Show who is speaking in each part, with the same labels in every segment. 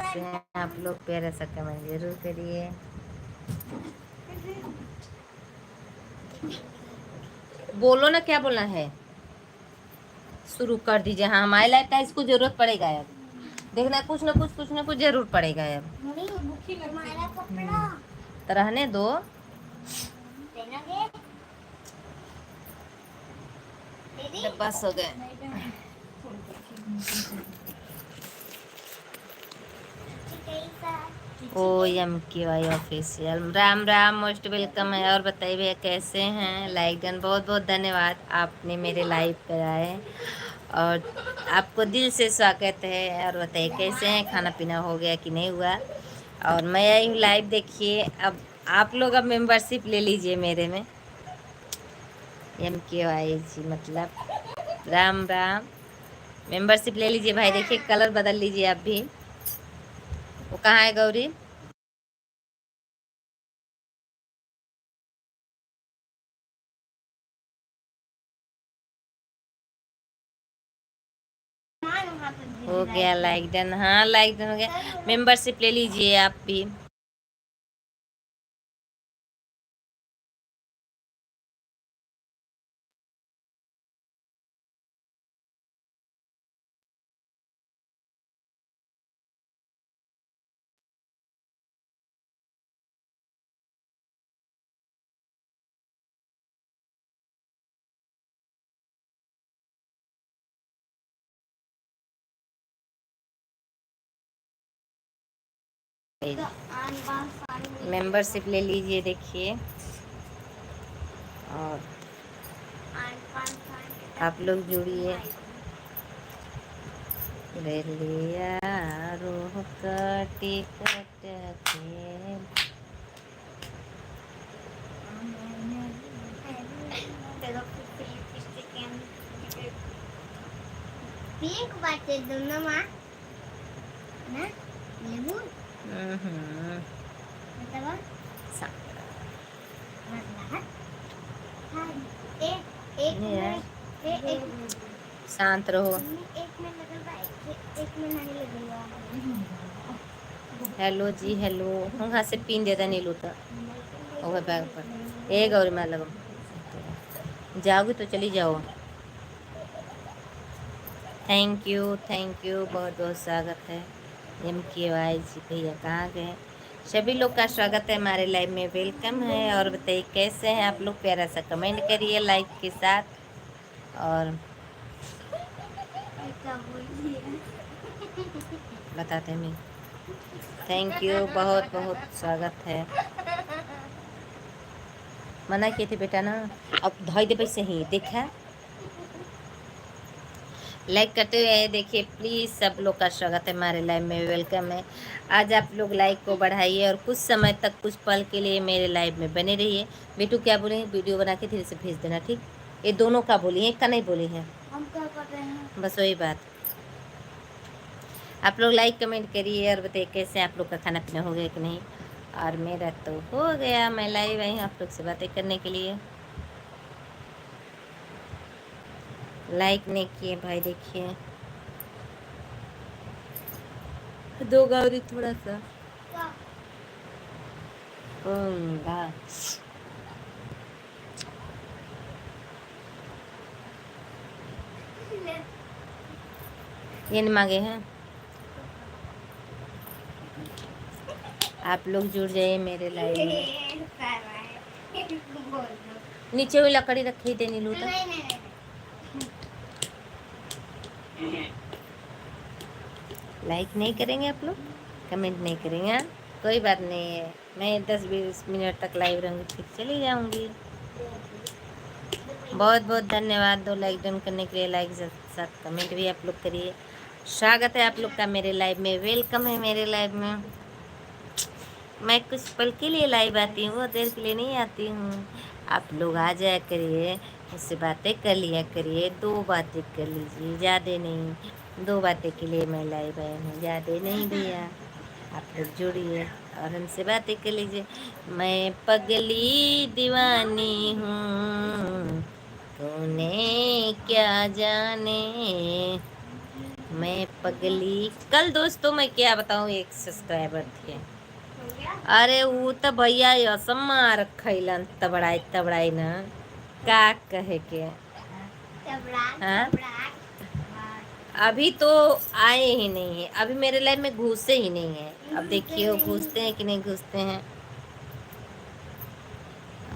Speaker 1: कैसे हैं आप लोग? प्यारा सा कमेंट जरूर करिए। बोलो ना, क्या बोलना है? शुरू कर दीजिए। हाँ, हमारे लाइफ का इसको जरूरत पड़ेगा अब। देखना, कुछ ना कुछ जरूर पड़ेगा अब। तो रहने दो। बस हो गए। OMKY official, Ram Ram, most welcome है। और बताइए भैया कैसे हैं? लाइक डन, बहुत बहुत धन्यवाद, आपने मेरे लाइव पर आए और आपको दिल से स्वागत है। और बताइए कैसे हैं? खाना पीना हो गया कि नहीं हुआ? और मैं आई हूँ लाइव, देखिए। अब आप लोग अब मेंबरशिप ले लीजिए मेरे में। MKY जी मतलब राम राम, मेंबरशिप ले लीजिए भाई। देखिए कलर बदल लीजिए आप भी। वो कहाँ है गौरी? हो गया लाइक डन। हाँ, लाइक डन हो गया। मेंबरशिप ले लीजिए आप भी। मेंबरशिप ले लीजिए, देखिए। और आप लोग जुड़िए। रेलिया रोह टिकट के
Speaker 2: पिंक बाटे दोनों माँ ना लेबू मतलब
Speaker 1: शांत रहो।
Speaker 2: एक में एक में नहीं लगेगा।
Speaker 1: हेलो जी, हेलो। वहाँ से पिन दे दें नीलू तो ओके बैग पर। ए गौरी मैं लगो, जाओगी तो चली जाओ। थैंक यू, बहुत बहुत स्वागत है। MKY जी भैया कहाँ गए? सभी लोग का स्वागत है हमारे लाइव में, वेलकम है। और बताइए कैसे हैं आप लोग? प्यारा सा कमेंट करिए लाइक के साथ। और बताते नहीं। थैंक यू, बहुत बहुत स्वागत है। मना किए थे बेटा ना, अब धोई दे पैसे ही देखा। लाइक करते हुए देखिए प्लीज़, सब लोग का स्वागत है हमारे लाइव में, वेलकम है। आज आप लोग लाइक को बढ़ाइए और कुछ समय तक, कुछ पल के लिए मेरे लाइव में बने रहिए। बेटू क्या बोले? वीडियो बना के धीरे से भेज देना, ठीक? ये दोनों का बोली है, एक का नहीं बोली है।
Speaker 2: हम क्या कर रहे हैं?
Speaker 1: बस वही बात। आप लोग लाइक कमेंट करिए और बताइए कैसे आप लोग का खाना पीना हो गया कि नहीं। और मेरा तो हो गया, मैं लाइव आई हूँ आप लोग से बातें करने के लिए। लाइक नहीं किए भाई, देखिए। दो गौरी थोड़ा सा होगा। ये नहीं मांगे हैं। आप लोग जुड़ जाइए मेरे लाइव में। नीचे हुई लकड़ी रखी थी नीलू तो। लाइक नहीं करेंगे आप लोग, कमेंट नहीं करेंगे? हाँ, कोई बात नहीं है। मैं 10-20 मिनट तक लाइव रहूँगी, फिर चली जाऊँगी। बहुत बहुत धन्यवाद दो लाइक डन करने के लिए। लाइक के साथ कमेंट भी आप लोग करिए। स्वागत है आप लोग का मेरे लाइव में, वेलकम है मेरे लाइव में। मैं कुछ पल के लिए लाइव आती हूँ, बहुत देर के लिए नहीं आती हूँ। आप लोग आ जाया करिए, मुझसे बातें कर लिया करिए। 2 बातें कर लीजिए, ज़्यादा नहीं। 2 बातें के लिए मैं लाइव आई हूँ, ज़्यादा नहीं भैया। आप लोग जुड़िए और हमसे बातें कर लीजिए। मैं पगली दीवानी हूँ, तूने क्या जाने, मैं पगली कल दोस्तों मैं क्या बताऊं, एक सब्सक्राइबर थे। अरे वो तो भैया असम्मा रखैलन तबड़ाई तबड़ाई न का कहे के। हाँ अभी तो आए ही नहीं है, अभी मेरे लाइफ में घुसे ही नहीं है। अब देखिए वो घुसते हैं कि नहीं घुसते हैं।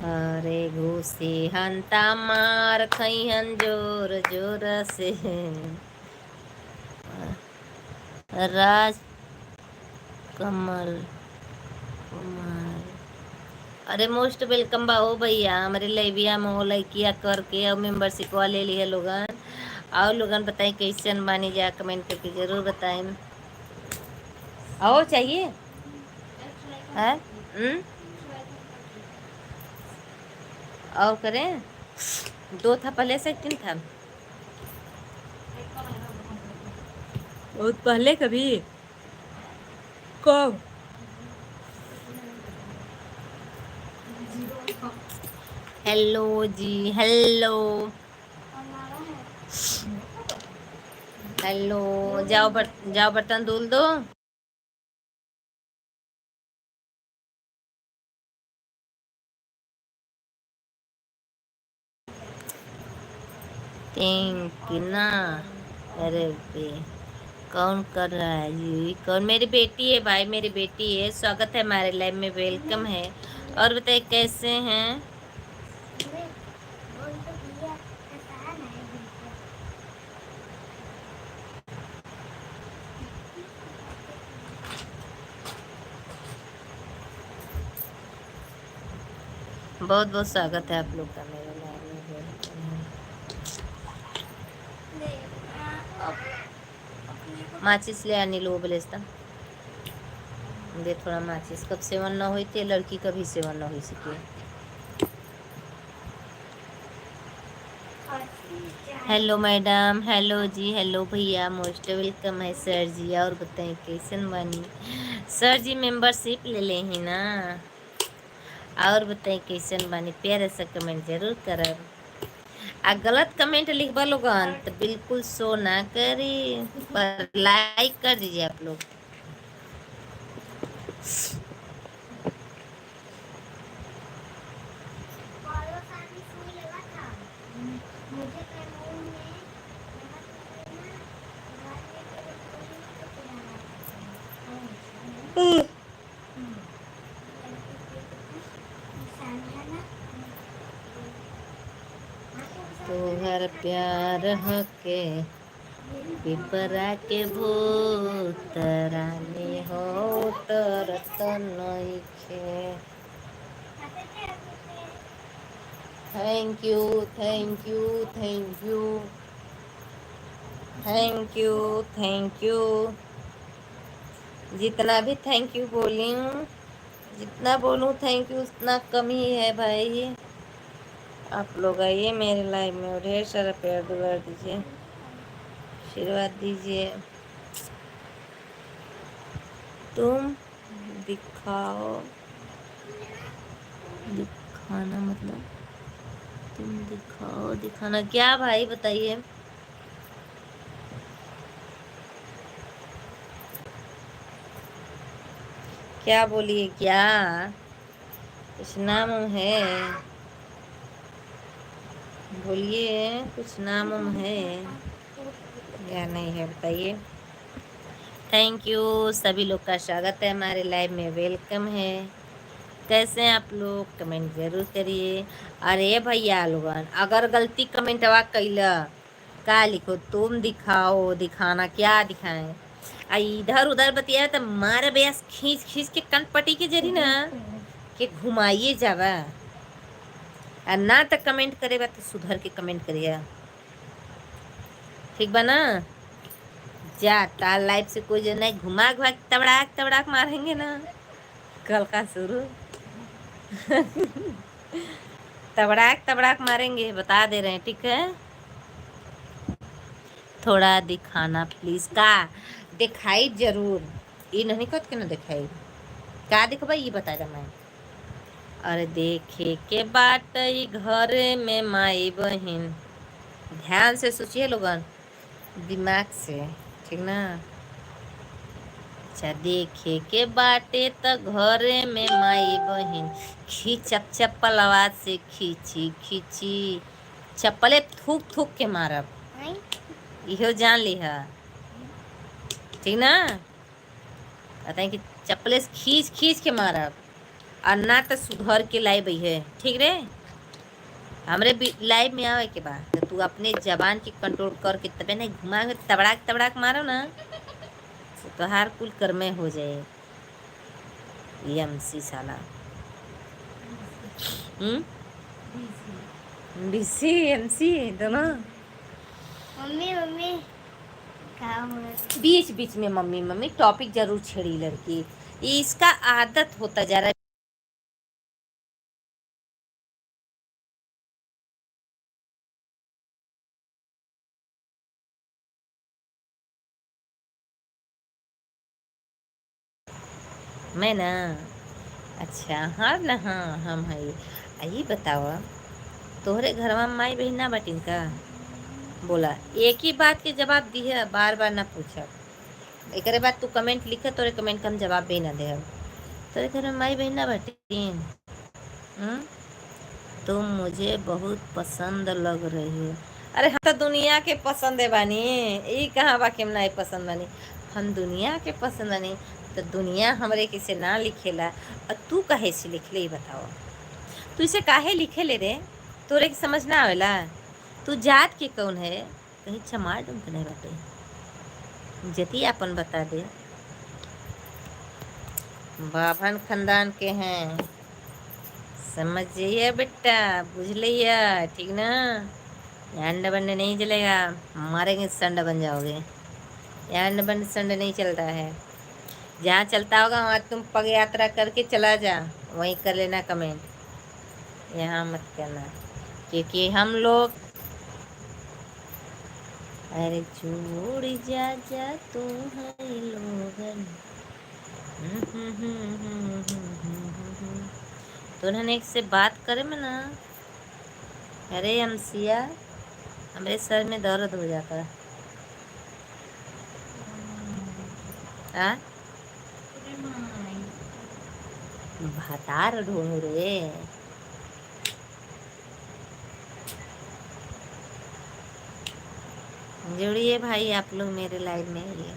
Speaker 1: अरे घुसे हंता मार खैहन जोर जोर से। राज कमल कुमार, अरे मोस्ट वेलकम बा हो भैया हमारे लाइविया में हो लइकिया करके और मेंबरशिप वाले लिए लोगन। और लोगन बताएं कैसन बानी, जा कमेंट करके जरूर बताएं। आओ चाहिए है और करें। दो था पहले से, तीन था बहुत पहले कभी कब। हेलो जी हेलो हेलो। जाओ बर्तन धुल दो। थैंक ना। अरे बे कौन कर रहा है जी, कौन? मेरी बेटी है भाई, मेरी बेटी है। स्वागत है हमारे लाइव में, वेलकम है। और बताइए कैसे हैं? बहुत बहुत स्वागत है आप लोग का मेरे लाइव में, वेलकम है। माचिस ले आनी लो बलेस्ता दे थोड़ा माचिस। कब सेवन ना हुई थी लड़की, कभी सेवन ना हुई सके। हेलो मैडम, हेलो जी, हेलो भैया, मोस्ट वेलकम है सर जी। और बताएं कैसन बानी सर जी? मेंबरशिप ले ले ही ना। और बताएं कैसन बानी? प्यारा सा कमेंट जरूर करब। आ गलत कमेंट लिखबा लोगन तो बिल्कुल शो ना करी, पर लाइक कर दीजिए आप लोग। तोहर प्यार हके पिपरा के भूत रानी हो तरत नइखे। Thank you thank you thank you thank you thank you. जितना भी थैंक यू बोली हूँ, जितना बोलूँ थैंक यू उतना कम ही है भाई। आप लोग आइए मेरे लाइव में और ढेर सारा प्यार दुलार दीजिए, आशीर्वाद दीजिए। तुम दिखाओ, दिखाना मतलब तुम दिखाओ, दिखाना क्या भाई बताइए। क्या बोलिए, क्या कुछ नाम है? बोलिए कुछ नाम है या नहीं है बताइए। थैंक यू, सभी लोग का स्वागत है हमारे लाइव में, वेलकम है। कैसे हैं आप लोग? कमेंट जरूर करिए। अरे भैया लोगन अगर गलती कमेंट वा कैला का लिखो, तुम दिखाओ, दिखाना क्या दिखाएं? आ इधर उधर बतिया तो मारे बेस खींच खींच के कनपटी के जरी ना के घुमाइए जावा। और ना तक कमेंट करेगा तो सुधर के कमेंट करिए, ठीक बा ना? जा ताल लाइफ से कोई जो नहीं घुमा घुमा तबड़ाक तबड़ाक मारेंगे ना कल का शुरू। तबड़ाक तबड़ाक मारेंगे, बता दे रहे हैं, ठीक है? थोड़ा दिखाना प्लीज। का दिखाई जरूर, ये नहीं कत के ना दिखाई का दिखबा ये बता दे मैं। अरे देखे के बात ई घर में माई बहन, ध्यान से सोचिए लोगन, दिमाग से। ठीक ना। अच्छा देखे के बाटे त घरे में माई बहिन खींचब चप्पल आवाज से खींची खींची चप्पले थूक थूक के मारब,
Speaker 2: नहीं
Speaker 1: इहो जान लिह, ठीक ना। कहते हैं कि चप्पले से खींच खींच के मारब और ना तो सुधर के लाइब है, ठीक रे। हमरे लाइव में आवे के बाद तो तू अपने जबान की कंट्रोल करके तबे नहीं घुमा के तबड़ाक तबड़ाक मारो ना तो तोहार कुल कर्मे हो जाए। एमसी साला बीसी एमसी दोनों
Speaker 2: मम्मी मम्मी काम हो रहा
Speaker 1: बीच बीच में मम्मी मम्मी टॉपिक जरूर छेड़ी लड़की, ये इसका आदत होता जा रहा है। मैं ना अच्छा हाँ ना हाँ हम है यही बताओ तोहरे घर में माई बहन ना बटिन का बोला एक ही बात के जवाब दिए बार बार ना पूछा। एक बाद तू कमेंट लिखे तोरे कमेंट का हम जवाब भी ना दे। तोरे घर में माई बहन ना बटिन तुम मुझे बहुत पसंद लग रही हो। अरे हम तो दुनिया के पसंद है बानी, ये कहाँ बाकी हम नहीं पसंद बानी, हम दुनिया के पसंद बानी। तो दुनिया हमरे किसे ना लिखेला और तू काहे से लिख ले ये बताओ। तू इसे काहे लिखे ले रे, तोरे की समझ ना आवेला। तू जात के कौन है, कहीं चमार डूम नहीं बाटे, जति अपन बता दे। बाभन खानदान के हैं, समझ जाइए बेटा, बुझ लिया, ठीक ना। अंड बंड नहीं चलेगा, मारेंगे संड बन जाओगे। अंड बंड संड नहीं चलता है, जहाँ चलता होगा वहाँ तुम पग यात्रा करके चला जा, वहीं कर लेना कमेंट, यहाँ मत करना क्योंकि हम लोग अरे छोड़ जा जा तू है लोगन। तो उन्होंने एक से बात करे में ना, अरे अमसिया हमारे सर में दर्द हो जाता है। भातार ढूंढ रे, जुड़िए भाई आप लोग मेरे लाइव में ये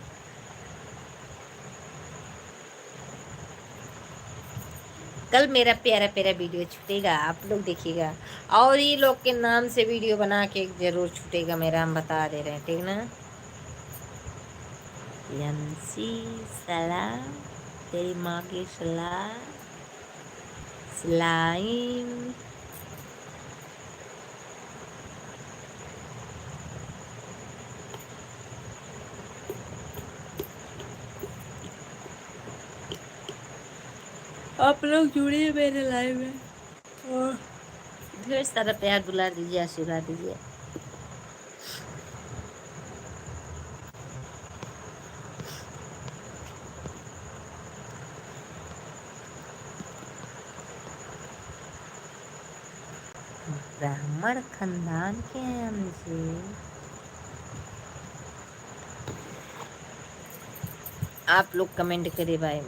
Speaker 1: कल मेरा प्यारा प्यारा वीडियो छूटेगा, आप लोग देखिएगा। और ये लोग के नाम से वीडियो बना के जरूर छूटेगा मेरा, हम बता दे रहे हैं, ठीक ना। एमसी सलाम तेरी माँ की सलाम सलाइम। आप लोग जुड़िए मेरे लाइव में और ढेर सारा प्यार दुलार दीजिए, आशीर्वाद दीजिए। ब्राह्मण खानदान के हैं हमसे, आप लोग कमेंट करिए भाई।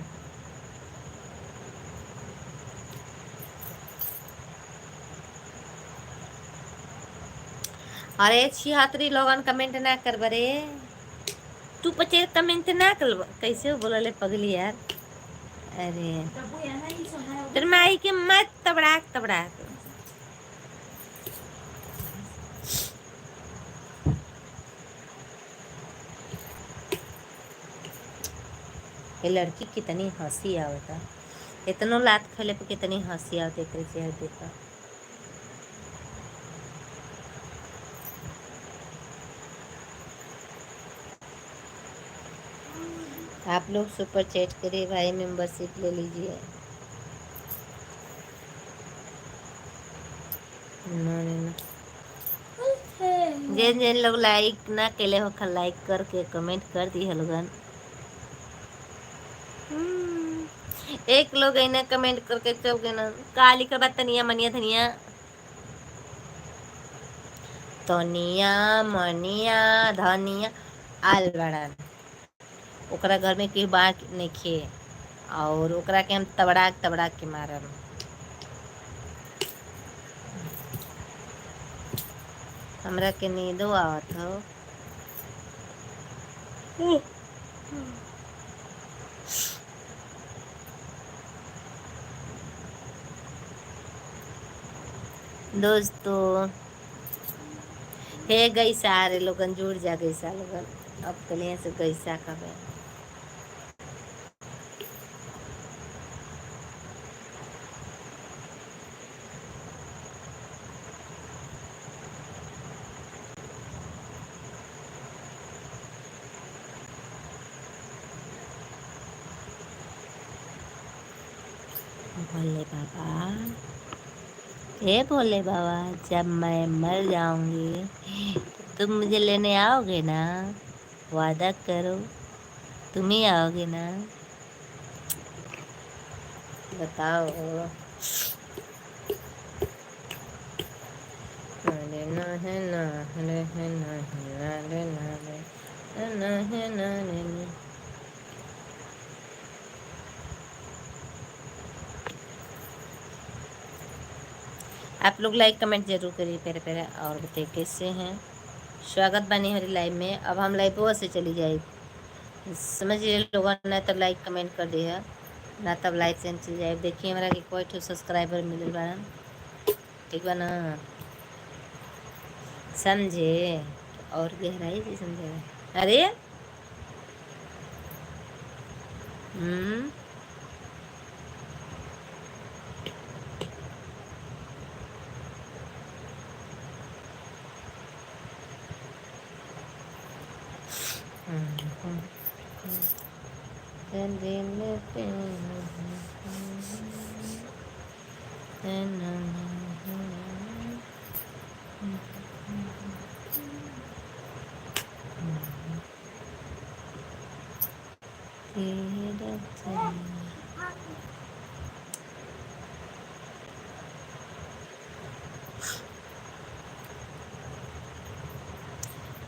Speaker 1: अरे छिहत्तरी लोगन कमेंट ना कर बरे, तू पचे कमेंट ना कर, कैसे बोला ले पगली यार। अरे तेरे माई के मत तबड़ाक तबड़ाक। ये लड़की कितनी हंसी आवता, इतनो लात खेले पे कितनी हंसी आवती एक चेहरे देखा। आप लोग सुपर चैट करिए भाई, मेंबरशिप ले लीजिए। जिन जिन लोग लाइक ना केले हो लाइक करके कमेंट कर दी हलगन। एक लोग इन्हें कमेंट करके चल गए ना, काली का बात तनिया मनिया धनिया, तनिया मनिया धनिया आल बड़ा ओकरा घर में केहू बा नहीं खे, और ओकरा के हम तबड़ा तबड़ा के मारम। हमरा के नींदो आवत हो। दोस्तों हे गैसा रे लोगन, जुड़ जा गैसा लोगन, अब कलिया से गैसा कबे। भोले बाबा, हे भोले बाबा, जब मैं मर जाऊंगी तो तुम मुझे लेने आओगे ना? वादा करो, तुम ही आओगे ना? बताओ। अरे ना है ना, अरे है ना, अरे ना रे, ना है ना रे ना। आप लोग लाइक कमेंट जरूर करिए प्यारे प्यारे, और बताइए कैसे हैं। स्वागत बनी हमारी लाइव में। अब हम लाइव से चली जाए, समझिए लोगों ने तो लाइक कमेंट कर दिया ना, तब लाइक से चली जाए। देखिए हमारा कि कोई ठो सब्सक्राइबर मिलल बा, ठीक बा ना, समझे, और गहराई से समझे। अरे हम्म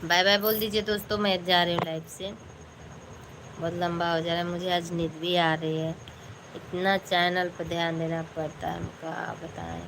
Speaker 1: बाय बाय बोल दीजिए दोस्तों, मैं जा रही हूँ लाइव से, बहुत लंबा हो जा रहा है, मुझे आज नींद भी आ रही है। इतना चैनल पर ध्यान देना पड़ता है, हमका बताएं।